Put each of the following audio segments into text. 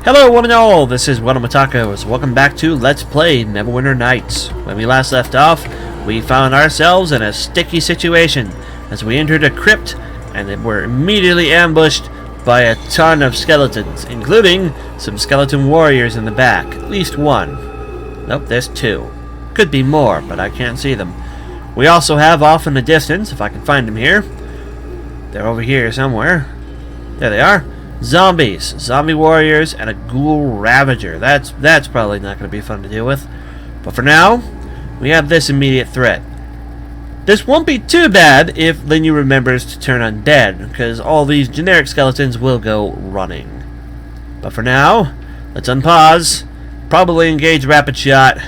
Hello one and all, this is WellArmedWithTacos. Welcome back to Let's Play Neverwinter Nights. When we last left off, we found ourselves in a sticky situation as we entered a crypt and were immediately ambushed by a ton of skeletons, including some skeleton warriors in the back. At least one. Nope, there's two. Could be more, but I can't see them. We also have off in the distance, if I can find them here. They're over here somewhere. There they are. Zombies, zombie warriors, and a ghoul ravager. That's probably not going to be fun to deal with. But for now, we have this immediate threat. This won't be too bad if Linyu remembers to turn undead, because all these generic skeletons will go running. But for now, let's unpause, probably engage rapid shot,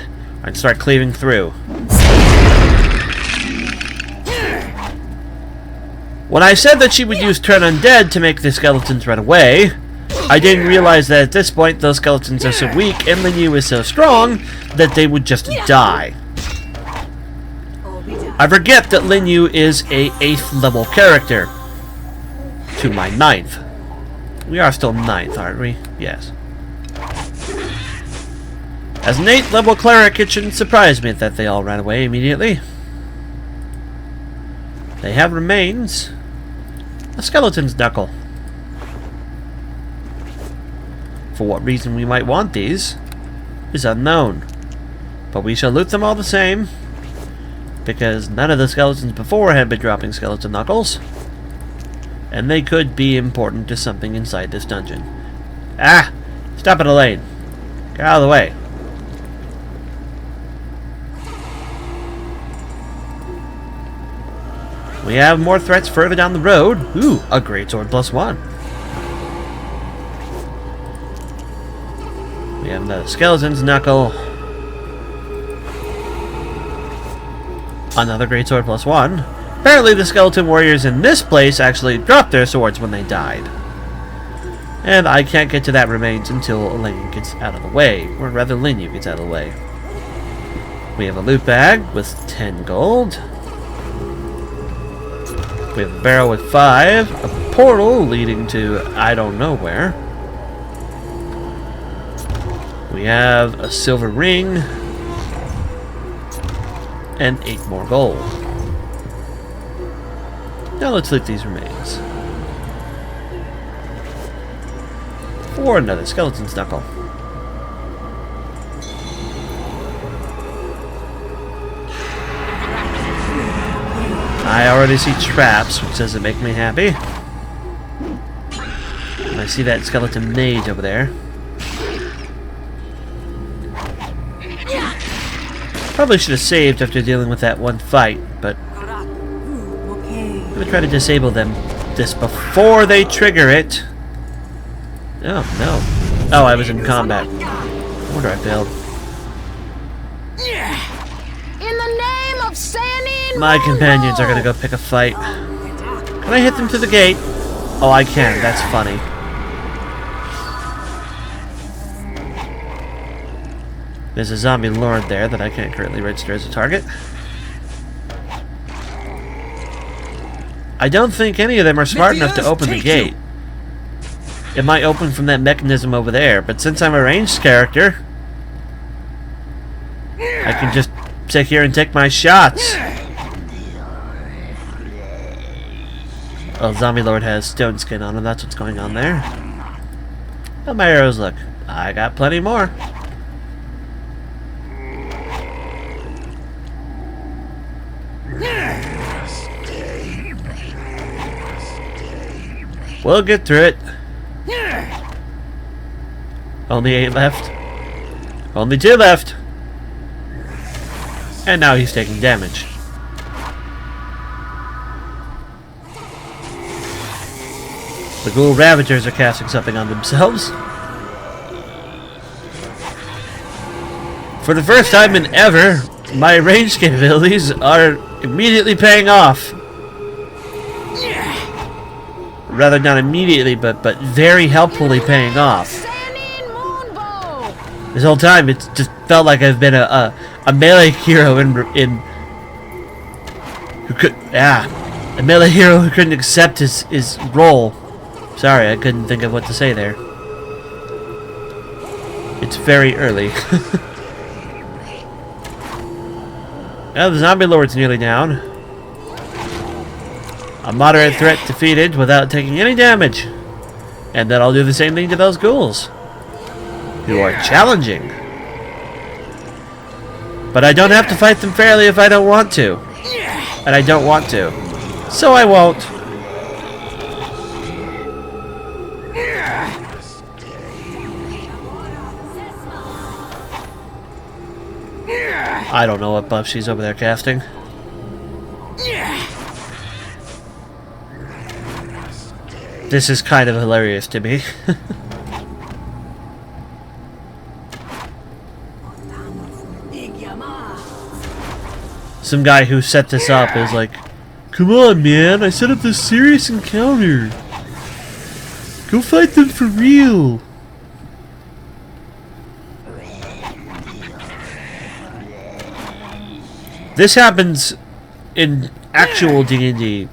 and start cleaving through. When I said that she would use Turn Undead to make the skeletons run away, I didn't realize that at this point those skeletons are so weak and Linyu is so strong that they would just die. I forget that Linyu is a 8th level character. To my 9th. We are still 9th, aren't we? Yes. As an 8th level cleric, it shouldn't surprise me that they all ran away immediately. They have remains. A skeleton's knuckle. For what reason we might want these is unknown. But we shall loot them all the same, because none of the skeletons before had been dropping skeleton knuckles, and they could be important to something inside this dungeon. Ah! Stop at a lane. Get out of the way. We have more threats further down the road. Ooh, a greatsword +1. We have another skeleton's knuckle. Another greatsword +1. Apparently the skeleton warriors in this place actually dropped their swords when they died. And I can't get to that remains until Linyu gets out of the way. Or rather, Linyu gets out of the way. We have a loot bag with 10 gold. We have a barrel with 5, a portal leading to I don't know where. We have a silver ring, and 8 more gold. Now let's loot these remains. For another skeleton's knuckle. I already see traps, which doesn't make me happy. And I see that skeleton mage over there. Probably should have saved after dealing with that one fight, but I'm gonna try to disable them this before they trigger it. Oh, no. Oh, I was in combat. No wonder I failed. In the name of Sanin, My companions are gonna go pick a fight. Can I hit them through the gate? Oh, I can. That's funny. There's a zombie lord there that I can't currently register as a target. I don't think any of them are smart enough to open the gate. It might open from that mechanism over there, but since I'm a ranged character, I can just sit here and take my shots. Oh, zombie lord has stone skin on him. That's what's going on there. How my arrows look? I got plenty more. We'll get through it. Only 8 left. Only 2 left. And now he's taking damage. The ghoul ravagers are casting something on themselves. For the first time in ever, my ranged capabilities are immediately paying off. Rather, not immediately, but very helpfully paying off. This whole time, it just felt like I've been a melee hero a melee hero who couldn't accept his role. Sorry, I couldn't think of what to say there. It's very early. Well, the zombie lord's nearly down. A moderate threat defeated without taking any damage. And then I'll do the same thing to those ghouls, who are challenging. But I don't have to fight them fairly if I don't want to. And I don't want to. So I won't. I don't know what buff she's over there casting. This is kind of hilarious to me. Some guy who set this up is like, "Come on, man, I set up this serious encounter. Go fight them for real." This happens in actual D&D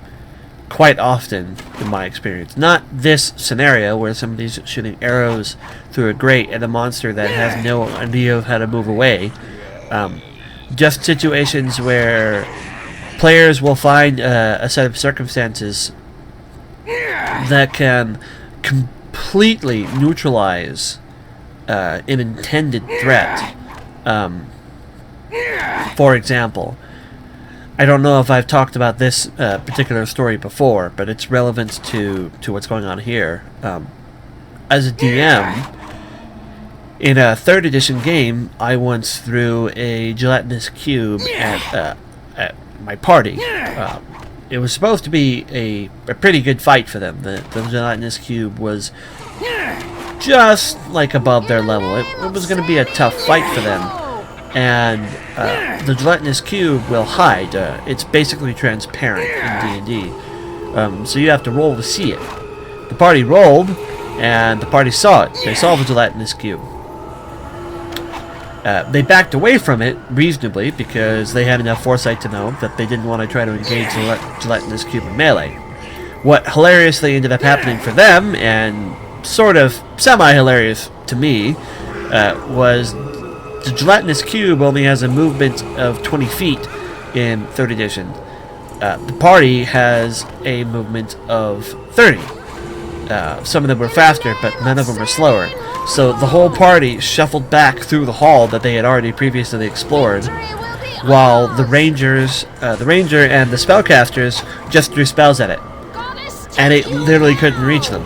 quite often, in my experience. Not this scenario where somebody's shooting arrows through a grate at a monster that has no idea of how to move away. Just situations where players will find a set of circumstances that can completely neutralize an intended threat. For example, I don't know if I've talked about this particular story before, but it's relevant to what's going on here. As a DM, in a 3rd edition game, I once threw a gelatinous cube at my party. It was supposed to be a pretty good fight for them. The gelatinous cube was just like above their level. It was going to be a tough fight for them. And the gelatinous cube will hide. It's basically transparent in D&D. So you have to roll to see it. The party rolled, and the party saw it. They saw the gelatinous cube. They backed away from it reasonably because they had enough foresight to know that they didn't want to try to engage the gelatinous cube in melee. What hilariously ended up happening for them, and sort of semi-hilarious to me, was the gelatinous cube only has a movement of 20 feet in 3rd edition. The party has a movement of 30. Some of them were faster, but none of them were slower. So the whole party shuffled back through the hall that they had already previously explored, while the ranger and the spellcasters just threw spells at it. And it literally couldn't reach them.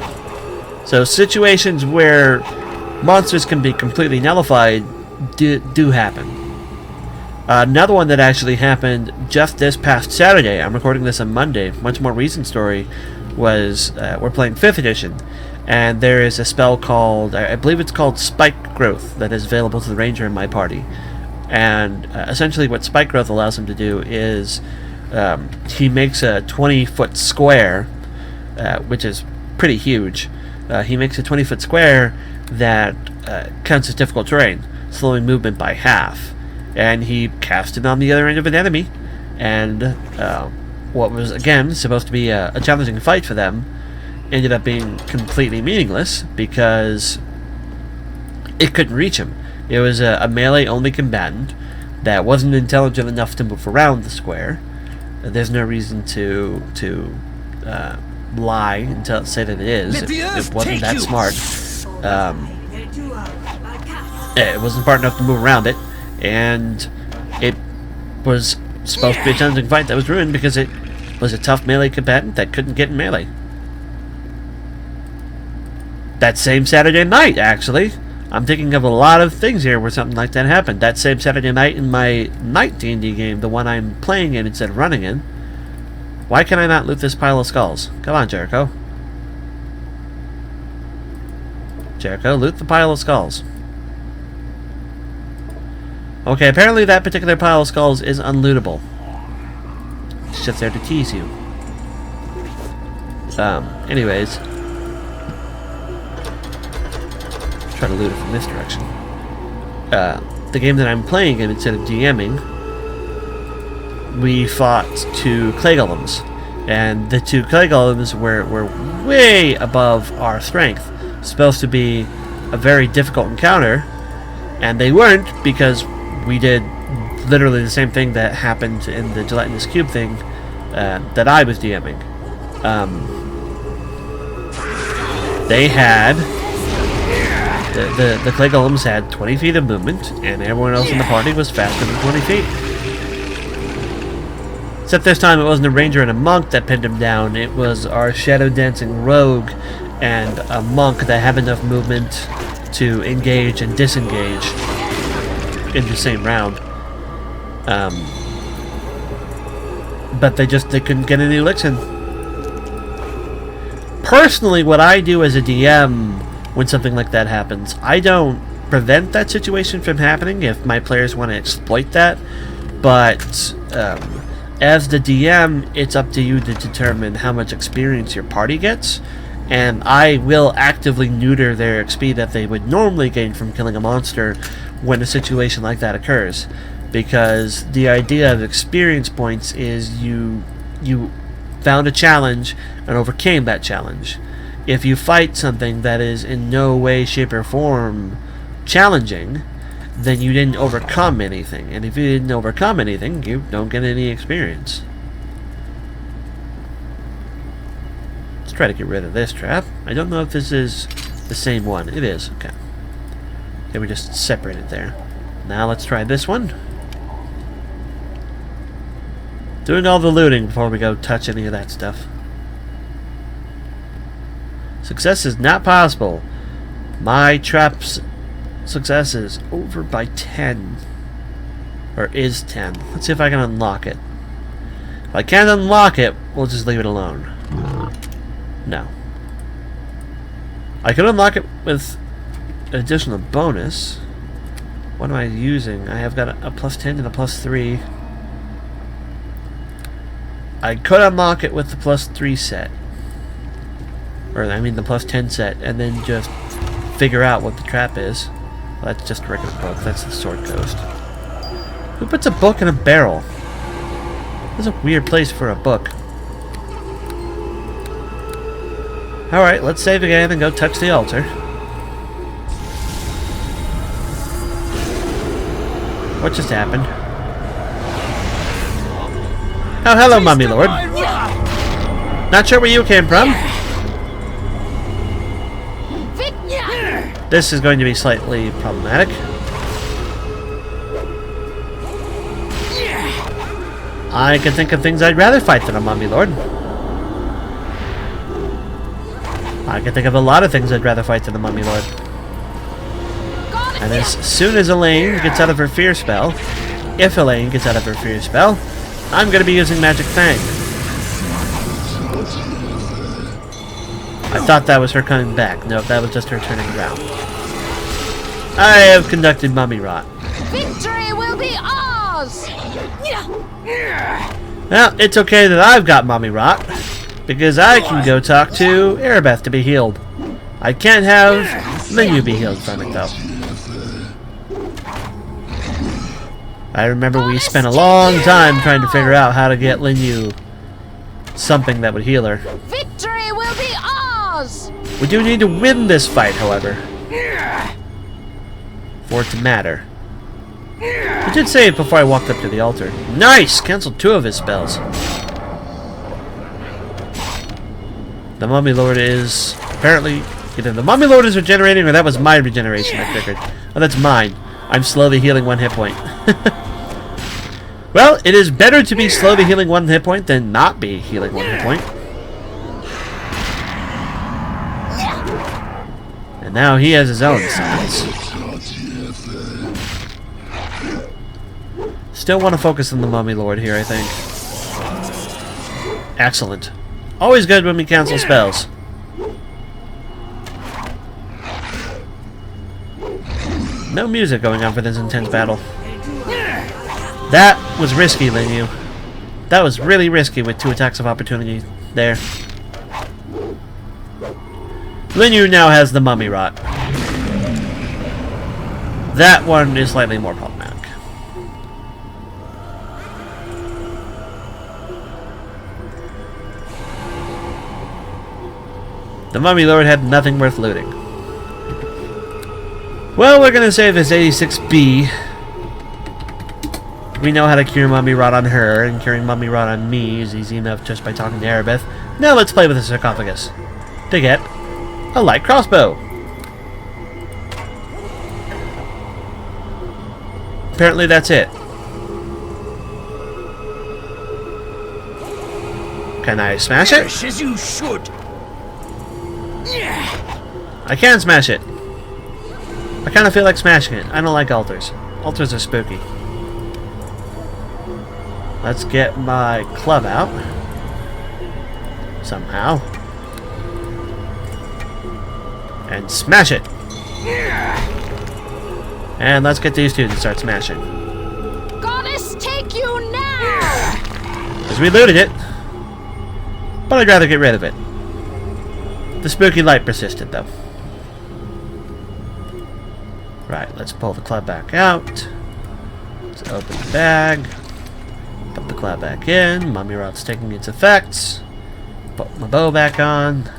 So situations where monsters can be completely nullified do happen. Another one that actually happened just this past Saturday, I'm recording this on Monday, much more recent story, was we're playing 5th edition, and there is a spell called, I believe it's called Spike Growth, that is available to the ranger in my party. And essentially what Spike Growth allows him to do is he makes a 20-foot square, which is pretty huge. He makes a 20-foot square that counts as difficult terrain, slowing movement by half, and he cast it on the other end of an enemy, and what was again supposed to be a challenging fight for them ended up being completely meaningless because it couldn't reach him. It was a melee only combatant that wasn't intelligent enough to move around the square. There's no reason to lie and say that it is. It wasn't that smart. It wasn't smart enough to move around it, and it was supposed to be a challenging fight that was ruined because it was a tough melee combatant that couldn't get in melee. That same Saturday night, actually. I'm thinking of a lot of things here where something like that happened. That same Saturday night in my night D&D game, the one I'm playing in instead of running in. Why can I not loot this pile of skulls? Come on, Jericho. Jericho, loot the pile of skulls. Okay, apparently that particular pile of skulls is unlootable. It's just there to tease you. Anyways. Try to loot it from this direction. The game that I'm playing in, instead of DMing, we fought 2 clay golems. And the 2 clay golems were way above our strength. Supposed to be a very difficult encounter, And they weren't, because we did literally the same thing that happened in the gelatinous cube thing that I was DMing. They had... The clay golems had 20 feet of movement, and everyone else in the party was faster than 20 feet. Except this time it wasn't a ranger and a monk that pinned him down, it was our shadow dancing rogue and a monk that have enough movement to engage and disengage in the same round. But they couldn't get any licks in. Personally, what I do as a DM when something like that happens, I don't prevent that situation from happening if my players want to exploit that, but as the DM, it's up to you to determine how much experience your party gets, and I will actively neuter their XP that they would normally gain from killing a monster when a situation like that occurs, because the idea of experience points is you found a challenge and overcame that challenge. If you fight something that is in no way, shape, or form challenging, then you didn't overcome anything. And if you didn't overcome anything, you don't get any experience. Let's try to get rid of this trap. I don't know if this is the same one. It is. Okay. Okay, we just separated there. Now let's try this one. Doing all the looting before we go touch any of that stuff. Success is not possible. My trap's success is over by 10. Or is 10. Let's see if I can unlock it. If I can't unlock it, we'll just leave it alone. No. I could unlock it with an additional bonus. What am I using? I have got a plus 10 and a plus 3. I could unlock it with the plus 3 set. Or, I mean, the plus 10 set, and then just figure out what the trap is. Well, that's just a regular book. That's the Sword Coast. Who puts a book in a barrel? That's a weird place for a book. Alright, let's save again and go touch the altar. What just happened? Oh, hello, Mummy Lord. Not sure where you came from. This is going to be slightly problematic. I can think of things I'd rather fight than a Mummy Lord. I can think of a lot of things I'd rather fight than a Mummy Lord. And as soon as Elaine gets out of her fear spell, if Elaine gets out of her fear spell, I'm going to be using Magic Fang. I thought that was her coming back. No, that was just her turning around. I have conducted Mummy Rot. Victory will be ours! Well, it's okay that I've got Mummy Rot, because I can go talk to Erebeth to be healed. I can't have Linyu be healed from it, though. I remember we spent a long time trying to figure out how to get Linyu something that would heal her. Victory will be ours! We do need to win this fight, however, for it to matter. I did save before I walked up to the altar. Nice! Cancelled 2 of his spells. The Mummy Lord is apparently either the Mummy Lord is regenerating or that was my regeneration, I figured. Oh, that's mine. I'm slowly healing 1 hit point. Well, it is better to be slowly healing 1 hit point than not be healing 1 hit point. And now he has his own science. Still want to focus on the Mummy Lord here, I think. Excellent. Always good when we cancel spells. No music going on for this intense battle. That was risky, Linyu. That was really risky with 2 attacks of opportunity there. Linyu now has the Mummy Rot. That one is slightly more problematic. The Mummy Lord had nothing worth looting. Well, we're gonna save this 86B. We know how to cure mummy rot on her, and curing mummy rot on me is easy enough just by talking to Arabeth. Now let's play with the sarcophagus to get a light crossbow. Apparently that's it. Can I smash it? Yes, as you should. I can smash it. I kind of feel like smashing it. I don't like altars. Altars are spooky. Let's get my club out. Somehow. And smash it. And let's get these two to start smashing. Goddess, take you now! Because we looted it. But I'd rather get rid of it. The spooky light persisted, though. Right, let's pull the club back out. Let's open the bag. Put the club back in. Mummy rot's taking its effects. Put my bow back on.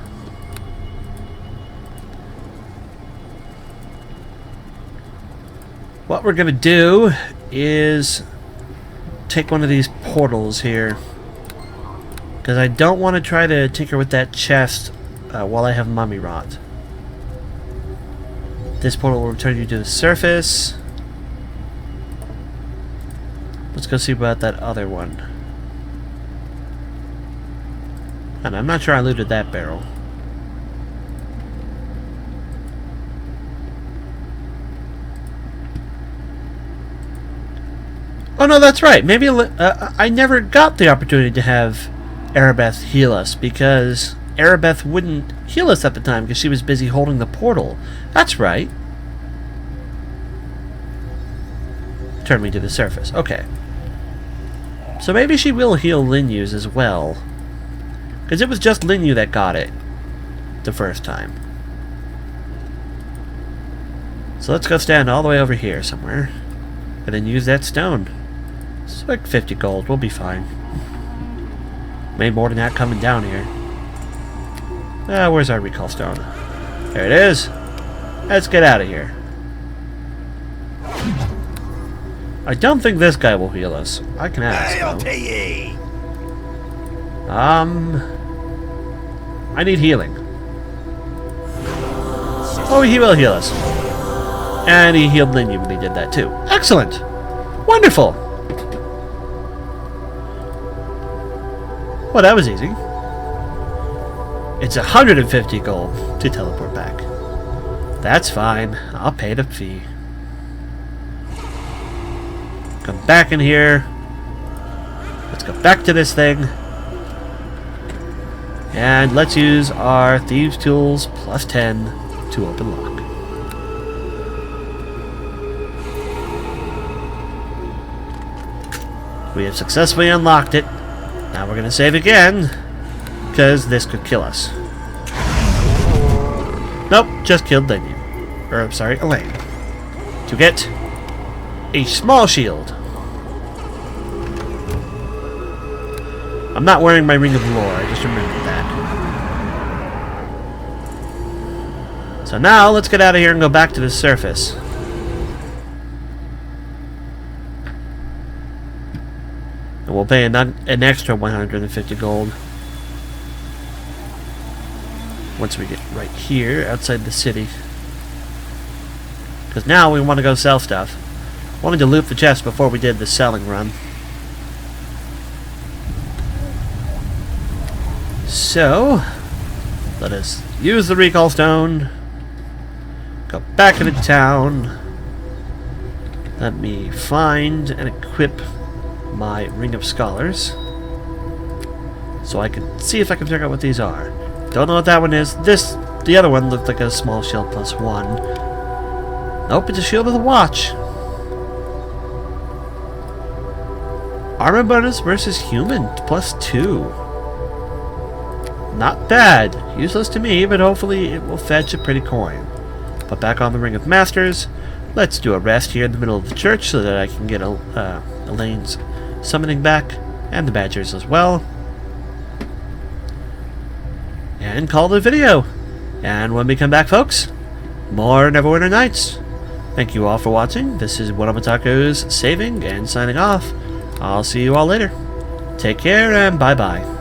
What we're gonna do is take one of these portals here, because I don't want to try to tinker with that chest while I have mummy rot. This portal will return you to the surface. Let's go see about that other one. And I'm not sure I looted that barrel. Oh no, that's right. Maybe I never got the opportunity to have Arabeth heal us because Arabeth wouldn't heal us at the time because she was busy holding the portal. That's right. Turn me to the surface. Okay. So maybe she will heal Linyu's as well. Because it was just Linyu that got it the first time. So let's go stand all the way over here somewhere. And then use that stone. It's like 50 gold. We'll be fine. Made more than that coming down here. Where's our recall stone? There it is. Let's get out of here. I don't think this guy will heal us. I can ask, though. I need healing. Oh, he will heal us. And he healed Linyu when he did that, too. Excellent! Wonderful! Well, that was easy. It's 150 gold to teleport back. That's fine. I'll pay the fee. Come back in here. Let's go back to this thing. And let's use our Thieves' Tools plus 10 to open lock. We have successfully unlocked it. Now we're going to save again, because this could kill us. Nope, just killed Linyu. Or, I'm sorry, Elaine. To get a small shield. I'm not wearing my Ring of Lore, I just remembered that. So now, let's get out of here and go back to the surface. And we'll pay an extra 150 gold once we get right here, outside the city. Because now we want to go sell stuff. Wanted to loot the chest before we did the selling run. So, let us use the recall stone. Go back into town. Let me find and equip my Ring of Scholars. So I can see if I can figure out what these are. Don't know what that one is. The other one looked like a small shield plus 1. Nope, it's a shield with a watch. Armor bonus versus human plus 2. Not bad. Useless to me, but hopefully it will fetch a pretty coin. Put back on the Ring of Masters. Let's do a rest here in the middle of the church so that I can get Elaine's summoning back, and the badgers as well. And call it a video. And when we come back, folks, more Neverwinter Nights. Thank you all for watching. This is WellArmedWithTacos saving and signing off. I'll see you all later. Take care and bye-bye.